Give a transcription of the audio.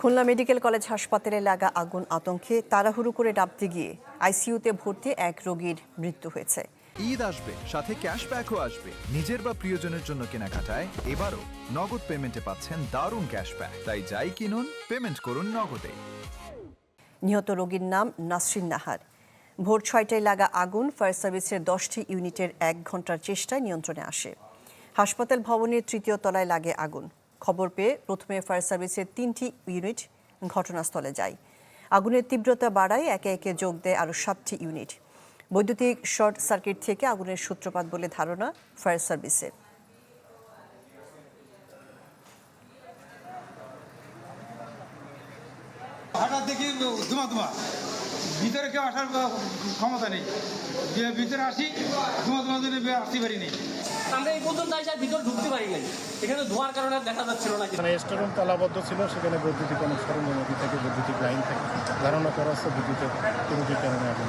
Khulna medical college হাসপাতালে লাগা আগুন আতঙ্কে তাড়াহুড়ো করে নামতে গিয়ে আইসিইউতে ভর্তি এক রোগীর মৃত্যু হয়েছে। ঈদ আসবে, সাথে ক্যাশব্যাকও আসবে। নিজের বা প্রিয়জনের জন্য কেনাকাটায় এবারও নগদ পেমেন্টে পাচ্ছেন দারুণ ক্যাশব্যাক। তাই যাই কিনুন, পেমেন্ট করুন নগদে। নিহত রোগীর নাম নাসরিন নাহার। ভোর 6টায় লাগা আগুন ফায়ার সার্ভিসের 10টি ইউনিটের 1 ঘন্টার চেষ্টায় নিয়ন্ত্রণে আসে। হাসপাতাল ভবনের 3য় তলায় লাগে আগুন। খবর পেয়ে প্রথমে ফায়ার সার্ভিসের 3টি ইউনিট ঘটনাস্থলে যায়। আগুনের তীব্রতা বাড়ায় একে একে যোগ দেয় আরও 7টি ইউনিট। বৈদ্যুতিক শর্ট সার্কিট থেকে আগুনের সূত্রপাত বলে ধারণা ফায়ার সার্ভিসের। হঠাৎ দেখি ধুমা ভিতরে কেউ আসার ক্ষমতা নেই, ভিতরে আসি ধুমা জন্য আসতে পারিনি। আমরা এই পর্যন্ত ভিতরে ঢুকতে পারি নাই, এখানে ধোঁয়ার কারণে দেখা যাচ্ছিল না। মানে স্টোরুম তালাবদ্ধ ছিল, সেখানে বৈদ্যুতিক অনেক সরঞ্জামাদি থেকে বৈদ্যুতিক লাইন থেকে ধারণা করা হচ্ছে বিদ্যুতের কারণে আগুন